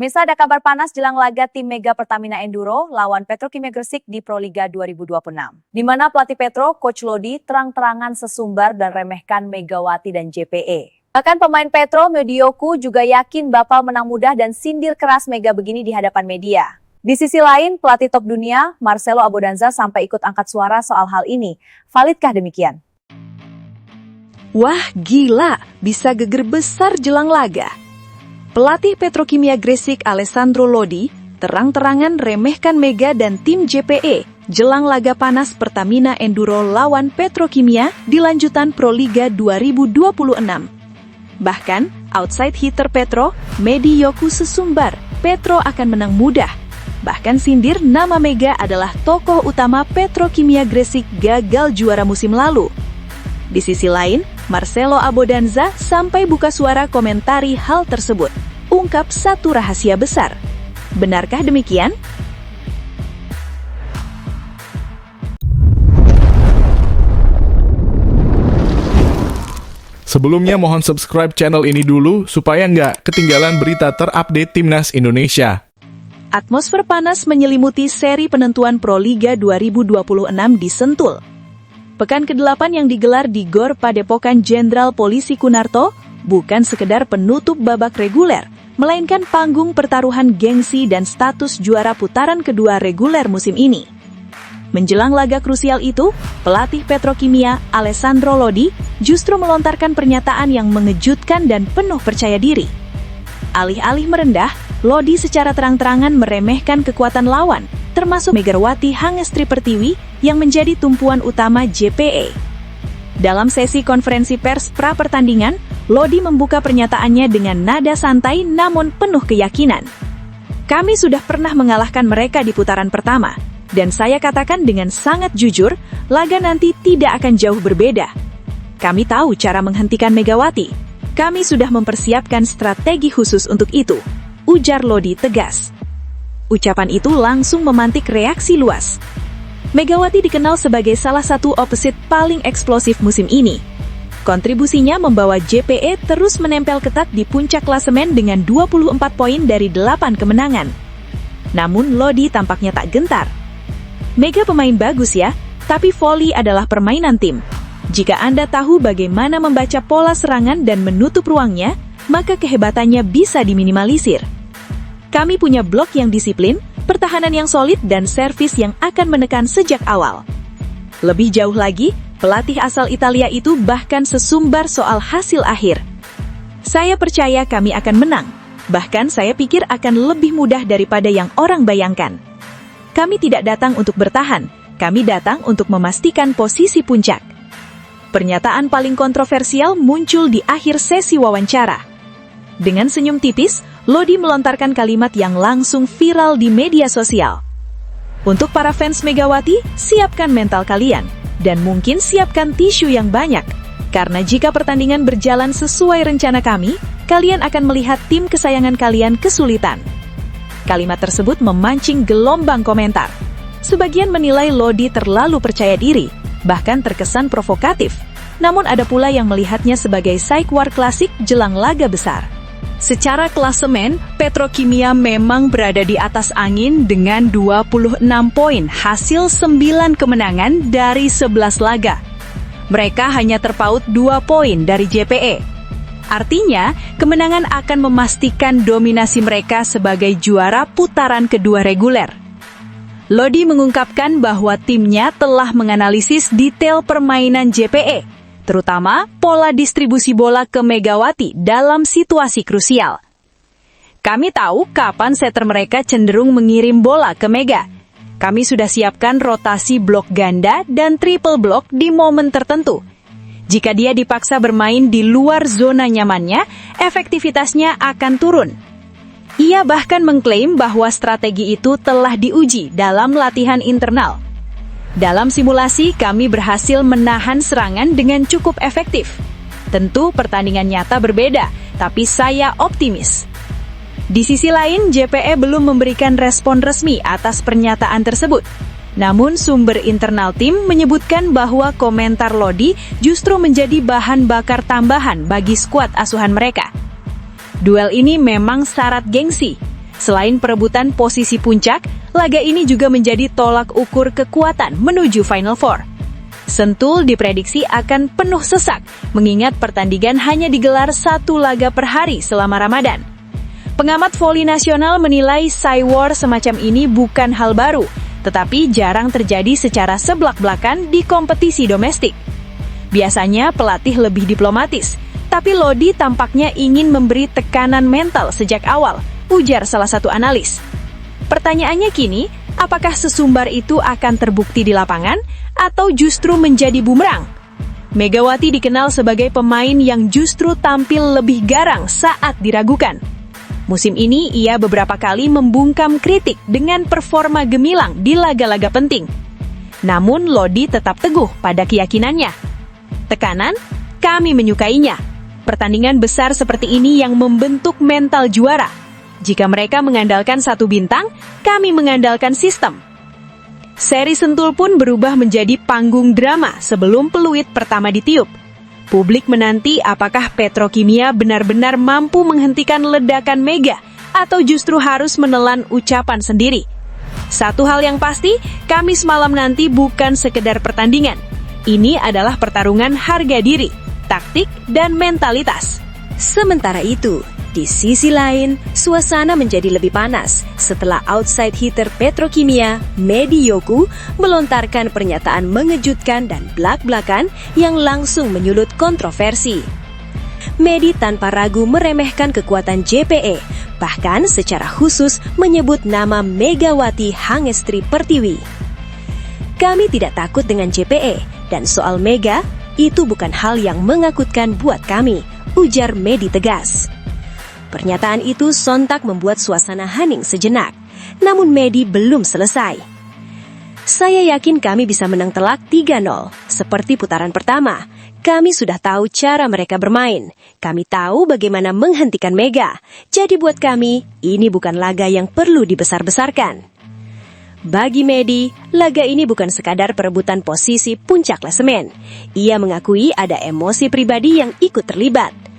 Mirsa, ada kabar panas jelang laga tim Mega Pertamina Enduro lawan Petrokimia Gresik di Proliga 2026. Di mana pelatih Petro, Coach Lodi, terang-terangan sesumbar dan remehkan Megawati dan JPE. Bahkan pemain Petro, Medioku, juga yakin bakal menang mudah dan sindir keras Mega begini di hadapan media. Di sisi lain, pelatih top dunia, Marcelo Abodanza, sampai ikut angkat suara soal hal ini. Validkah demikian? Wah, gila, bisa geger besar jelang laga. Pelatih Petrokimia Gresik Alessandro Lodi terang-terangan remehkan Mega dan tim JPE jelang laga panas Pertamina Enduro lawan Petrokimia di lanjutan Proliga 2026. Bahkan, outside hitter Petro, Medioku sesumbar, Petro akan menang mudah. Bahkan sindir nama Mega adalah tokoh utama Petrokimia Gresik gagal juara musim lalu. Di sisi lain, Marcelo Abodanza sampai buka suara komentari hal tersebut. Ungkap satu rahasia besar. Benarkah demikian? Sebelumnya mohon subscribe channel ini dulu supaya nggak ketinggalan berita terupdate Timnas Indonesia. Atmosfer panas menyelimuti seri penentuan Proliga 2026 di Sentul. Pekan ke-8 yang digelar di Gor Padepokan Jenderal Polisi Kunarto bukan sekedar penutup babak reguler, melainkan panggung pertaruhan gengsi dan status juara putaran kedua reguler musim ini. Menjelang laga krusial itu, pelatih Petrokimia Alessandro Lodi justru melontarkan pernyataan yang mengejutkan dan penuh percaya diri. Alih-alih merendah, Lodi secara terang-terangan meremehkan kekuatan lawan, termasuk Megawati Hangestri Pertiwi yang menjadi tumpuan utama JPE. Dalam sesi konferensi pers pra-pertandingan, Lodi membuka pernyataannya dengan nada santai namun penuh keyakinan. Kami sudah pernah mengalahkan mereka di putaran pertama, dan saya katakan dengan sangat jujur, laga nanti tidak akan jauh berbeda. Kami tahu cara menghentikan Megawati. Kami sudah mempersiapkan strategi khusus untuk itu, ujar Lodi tegas. Ucapan itu langsung memantik reaksi luas. Megawati dikenal sebagai salah satu opposite paling eksplosif musim ini. Kontribusinya membawa JPE terus menempel ketat di puncak klasemen dengan 24 poin dari 8 kemenangan. Namun Lodi tampaknya tak gentar. Mega pemain bagus ya, tapi voli adalah permainan tim. Jika Anda tahu bagaimana membaca pola serangan dan menutup ruangnya, maka kehebatannya bisa diminimalisir. Kami punya blok yang disiplin, pertahanan yang solid, dan servis yang akan menekan sejak awal. Lebih jauh lagi, pelatih asal Italia itu bahkan sesumbar soal hasil akhir. Saya percaya kami akan menang, bahkan saya pikir akan lebih mudah daripada yang orang bayangkan. Kami tidak datang untuk bertahan, kami datang untuk memastikan posisi puncak. Pernyataan paling kontroversial muncul di akhir sesi wawancara. Dengan senyum tipis, Lodi melontarkan kalimat yang langsung viral di media sosial. Untuk para fans Megawati, siapkan mental kalian, dan mungkin siapkan tisu yang banyak. Karena jika pertandingan berjalan sesuai rencana kami, kalian akan melihat tim kesayangan kalian kesulitan. Kalimat tersebut memancing gelombang komentar. Sebagian menilai Lodi terlalu percaya diri, bahkan terkesan provokatif. Namun ada pula yang melihatnya sebagai psych war klasik jelang laga besar. Secara klasemen, Petrokimia memang berada di atas angin dengan 26 poin hasil 9 kemenangan dari 11 laga. Mereka hanya terpaut 2 poin dari JPE. Artinya, kemenangan akan memastikan dominasi mereka sebagai juara putaran kedua reguler. Lodi mengungkapkan bahwa timnya telah menganalisis detail permainan JPE, terutama pola distribusi bola ke Megawati dalam situasi krusial. Kami tahu kapan setter mereka cenderung mengirim bola ke Mega. Kami sudah siapkan rotasi blok ganda dan triple blok di momen tertentu. Jika dia dipaksa bermain di luar zona nyamannya, efektivitasnya akan turun. Ia bahkan mengklaim bahwa strategi itu telah diuji dalam latihan internal. Dalam simulasi, kami berhasil menahan serangan dengan cukup efektif. Tentu pertandingan nyata berbeda, tapi saya optimis. Di sisi lain, JPE belum memberikan respon resmi atas pernyataan tersebut. Namun sumber internal tim menyebutkan bahwa komentar Lodi justru menjadi bahan bakar tambahan bagi skuad asuhan mereka. Duel ini memang syarat gengsi. Selain perebutan posisi puncak, laga ini juga menjadi tolak ukur kekuatan menuju Final Four. Sentul diprediksi akan penuh sesak, mengingat pertandingan hanya digelar 1 laga per hari selama Ramadan. Pengamat voli nasional menilai Cywar semacam ini bukan hal baru, tetapi jarang terjadi secara seblak-belakan di kompetisi domestik. Biasanya pelatih lebih diplomatis, tapi Lodi tampaknya ingin memberi tekanan mental sejak awal, ujar salah satu analis. Pertanyaannya kini, apakah sesumbar itu akan terbukti di lapangan atau justru menjadi bumerang? Megawati dikenal sebagai pemain yang justru tampil lebih garang saat diragukan. Musim ini ia beberapa kali membungkam kritik dengan performa gemilang di laga-laga penting. Namun Lodi tetap teguh pada keyakinannya. Tekanan, kami menyukainya. Pertandingan besar seperti ini yang membentuk mental juara. Jika mereka mengandalkan satu bintang, kami mengandalkan sistem. Seri Sentul pun berubah menjadi panggung drama sebelum peluit pertama ditiup. Publik menanti apakah Petrokimia benar-benar mampu menghentikan ledakan Mega atau justru harus menelan ucapan sendiri. Satu hal yang pasti, Kamis malam nanti bukan sekedar pertandingan. Ini adalah pertarungan harga diri, taktik, dan mentalitas. Sementara itu, di sisi lain, suasana menjadi lebih panas setelah outside hitter Petrokimia, Medi Yoku, melontarkan pernyataan mengejutkan dan blak-blakan yang langsung menyulut kontroversi. Medi tanpa ragu meremehkan kekuatan JPE, bahkan secara khusus menyebut nama Megawati Hangestri Pertiwi. Kami tidak takut dengan JPE, dan soal Mega, itu bukan hal yang menakutkan buat kami, ujar Medi tegas. Pernyataan itu sontak membuat suasana hening sejenak, namun Medi belum selesai. Saya yakin kami bisa menang telak 3-0, seperti putaran pertama. Kami sudah tahu cara mereka bermain. Kami tahu bagaimana menghentikan Mega. Jadi buat kami, ini bukan laga yang perlu dibesar-besarkan. Bagi Medi, laga ini bukan sekadar perebutan posisi puncak klasemen. Ia mengakui ada emosi pribadi yang ikut terlibat.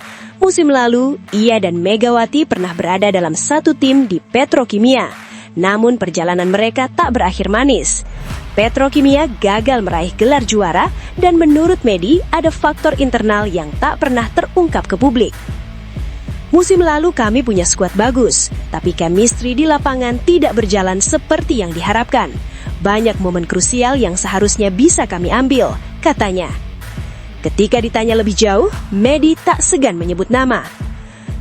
Musim lalu, ia dan Megawati pernah berada dalam satu tim di Petrokimia. Namun perjalanan mereka tak berakhir manis. Petrokimia gagal meraih gelar juara dan menurut Medi ada faktor internal yang tak pernah terungkap ke publik. Musim lalu kami punya skuad bagus, tapi chemistry di lapangan tidak berjalan seperti yang diharapkan. Banyak momen krusial yang seharusnya bisa kami ambil, katanya. Ketika ditanya lebih jauh, Medi tak segan menyebut nama.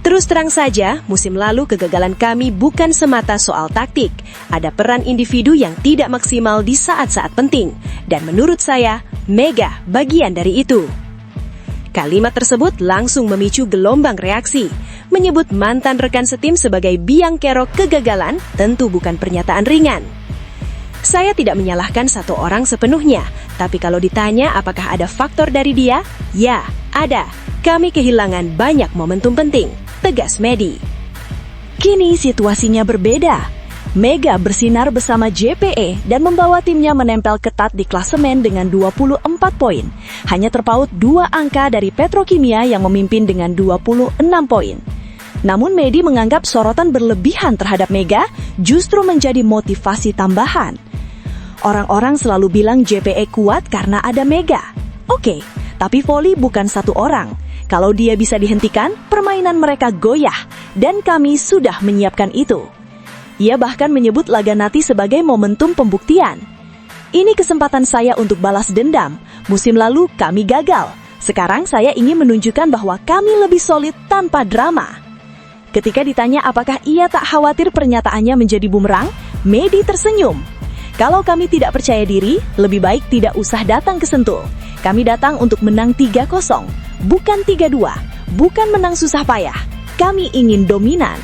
Terus terang saja, musim lalu kegagalan kami bukan semata soal taktik. Ada peran individu yang tidak maksimal di saat-saat penting. Dan menurut saya, Mega bagian dari itu. Kalimat tersebut langsung memicu gelombang reaksi. Menyebut mantan rekan setim sebagai biang kerok kegagalan tentu bukan pernyataan ringan. Saya tidak menyalahkan satu orang sepenuhnya, tapi kalau ditanya apakah ada faktor dari dia, ya, ada. Kami kehilangan banyak momentum penting, tegas Medi. Kini situasinya berbeda. Mega bersinar bersama JPE dan membawa timnya menempel ketat di klasemen dengan 24 poin. Hanya terpaut 2 angka dari Petrokimia yang memimpin dengan 26 poin. Namun Medi menganggap sorotan berlebihan terhadap Mega justru menjadi motivasi tambahan. Orang-orang selalu bilang JPE kuat karena ada Mega. Oke, tapi voli bukan satu orang. Kalau dia bisa dihentikan, permainan mereka goyah, dan kami sudah menyiapkan itu. Ia bahkan menyebut laga nanti sebagai momentum pembuktian. Ini kesempatan saya untuk balas dendam. Musim lalu kami gagal. Sekarang saya ingin menunjukkan bahwa kami lebih solid tanpa drama. Ketika ditanya apakah ia tak khawatir pernyataannya menjadi bumerang, Medi tersenyum. Kalau kami tidak percaya diri, lebih baik tidak usah datang ke Sentul. Kami datang untuk menang 3-0, bukan 3-2, bukan menang susah payah. Kami ingin dominan.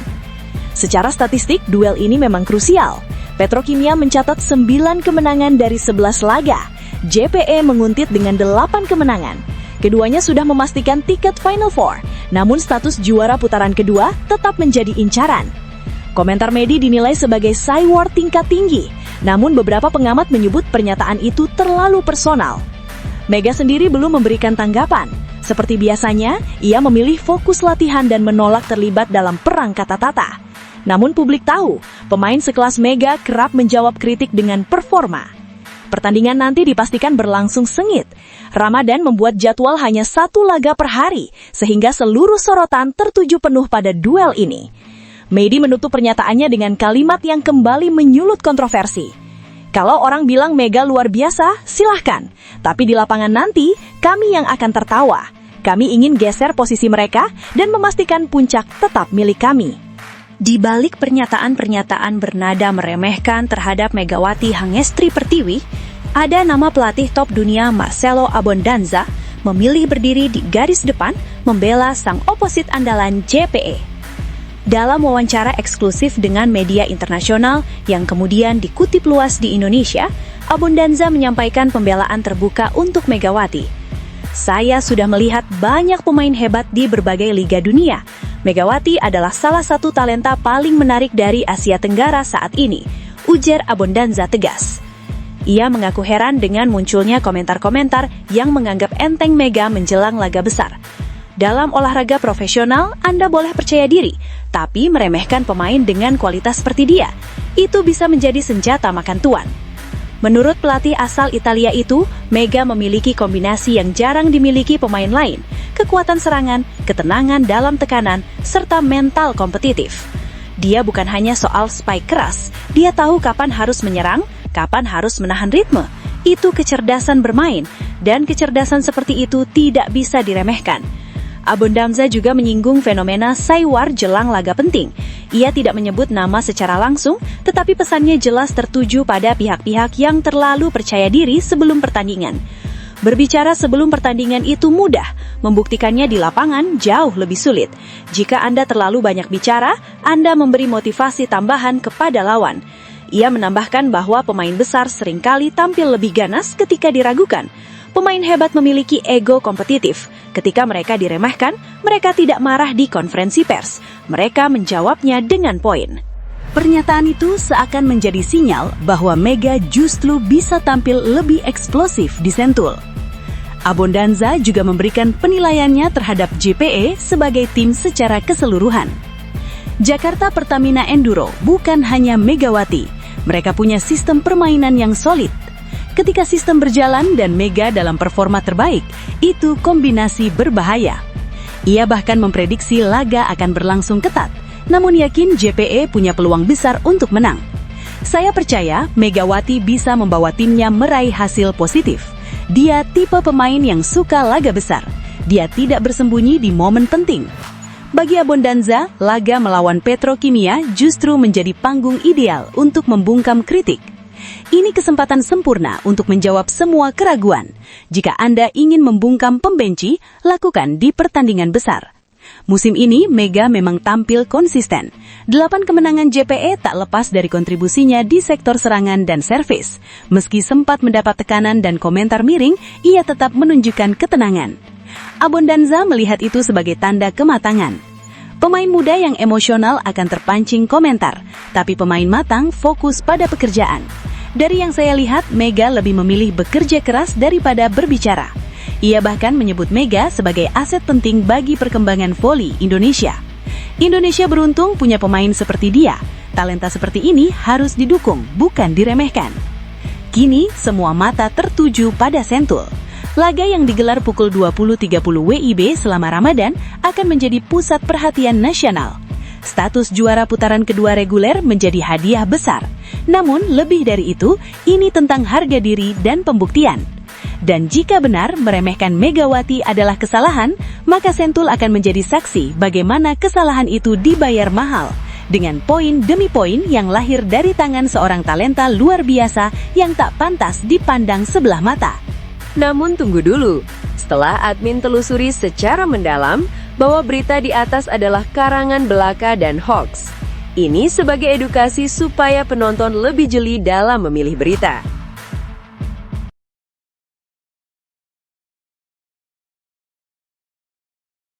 Secara statistik, duel ini memang krusial. Petrokimia mencatat 9 kemenangan dari 11 laga. JPE menguntit dengan 8 kemenangan. Keduanya sudah memastikan tiket Final Four, namun status juara putaran kedua tetap menjadi incaran. Komentar Medi dinilai sebagai Cywar tingkat tinggi, namun beberapa pengamat menyebut pernyataan itu terlalu personal. Mega sendiri belum memberikan tanggapan. Seperti biasanya, ia memilih fokus latihan dan menolak terlibat dalam perang kata-kata. Namun publik tahu, pemain sekelas Mega kerap menjawab kritik dengan performa. Pertandingan nanti dipastikan berlangsung sengit. Ramadan membuat jadwal hanya 1 laga per hari, sehingga seluruh sorotan tertuju penuh pada duel ini. Medi menutup pernyataannya dengan kalimat yang kembali menyulut kontroversi. Kalau orang bilang Mega luar biasa, silahkan. Tapi di lapangan nanti, kami yang akan tertawa. Kami ingin geser posisi mereka dan memastikan puncak tetap milik kami. Di balik pernyataan-pernyataan bernada meremehkan terhadap Megawati Hangestri Pertiwi, ada nama pelatih top dunia Marcelo Abondanza memilih berdiri di garis depan membela sang oposit andalan JPE. Dalam wawancara eksklusif dengan media internasional yang kemudian dikutip luas di Indonesia, Abondanza menyampaikan pembelaan terbuka untuk Megawati. Saya sudah melihat banyak pemain hebat di berbagai liga dunia. Megawati adalah salah satu talenta paling menarik dari Asia Tenggara saat ini, ujar Abondanza tegas. Ia mengaku heran dengan munculnya komentar-komentar yang menganggap enteng Mega menjelang laga besar. Dalam olahraga profesional, Anda boleh percaya diri, tapi meremehkan pemain dengan kualitas seperti dia, itu bisa menjadi senjata makan tuan. Menurut pelatih asal Italia itu, Mega memiliki kombinasi yang jarang dimiliki pemain lain, kekuatan serangan, ketenangan dalam tekanan, serta mental kompetitif. Dia bukan hanya soal spike keras, dia tahu kapan harus menyerang, kapan harus menahan ritme. Itu kecerdasan bermain, dan kecerdasan seperti itu tidak bisa diremehkan. Abondanza juga menyinggung fenomena Saywar jelang laga penting. Ia tidak menyebut nama secara langsung, tetapi pesannya jelas tertuju pada pihak-pihak yang terlalu percaya diri sebelum pertandingan. Berbicara sebelum pertandingan itu mudah, membuktikannya di lapangan jauh lebih sulit. Jika Anda terlalu banyak bicara, Anda memberi motivasi tambahan kepada lawan. Ia menambahkan bahwa pemain besar seringkali tampil lebih ganas ketika diragukan. Pemain hebat memiliki ego kompetitif. Ketika mereka diremehkan, mereka tidak marah di konferensi pers. Mereka menjawabnya dengan poin. Pernyataan itu seakan menjadi sinyal bahwa Mega justru bisa tampil lebih eksplosif di Sentul. Abondanza juga memberikan penilaiannya terhadap JPE sebagai tim secara keseluruhan. Jakarta Pertamina Enduro bukan hanya Megawati. Mereka punya sistem permainan yang solid. Ketika sistem berjalan dan Mega dalam performa terbaik, itu kombinasi berbahaya. Ia bahkan memprediksi laga akan berlangsung ketat, namun yakin JPE punya peluang besar untuk menang. Saya percaya Megawati bisa membawa timnya meraih hasil positif. Dia tipe pemain yang suka laga besar. Dia tidak bersembunyi di momen penting. Bagi Abondanza, laga melawan Petrokimia justru menjadi panggung ideal untuk membungkam kritik. Ini kesempatan sempurna untuk menjawab semua keraguan. Jika Anda ingin membungkam pembenci, lakukan di pertandingan besar. Musim ini, Mega memang tampil konsisten. 8 kemenangan JPE tak lepas dari kontribusinya di sektor serangan dan servis. Meski sempat mendapat tekanan dan komentar miring, ia tetap menunjukkan ketenangan. Abondanza melihat itu sebagai tanda kematangan. Pemain muda yang emosional akan terpancing komentar, tapi pemain matang fokus pada pekerjaan. Dari yang saya lihat, Mega lebih memilih bekerja keras daripada berbicara. Ia bahkan menyebut Mega sebagai aset penting bagi perkembangan voli Indonesia. Indonesia beruntung punya pemain seperti dia. Talenta seperti ini harus didukung, bukan diremehkan. Kini, semua mata tertuju pada Sentul. Laga yang digelar pukul 20.30 WIB selama Ramadan akan menjadi pusat perhatian nasional. Status juara putaran kedua reguler menjadi hadiah besar. Namun, lebih dari itu, ini tentang harga diri dan pembuktian. Dan jika benar meremehkan Megawati adalah kesalahan, maka Sentul akan menjadi saksi bagaimana kesalahan itu dibayar mahal. Dengan poin demi poin yang lahir dari tangan seorang talenta luar biasa yang tak pantas dipandang sebelah mata. Namun tunggu dulu, setelah admin telusuri secara mendalam bahwa berita di atas adalah karangan belaka dan hoax. Ini sebagai edukasi supaya penonton lebih jeli dalam memilih berita.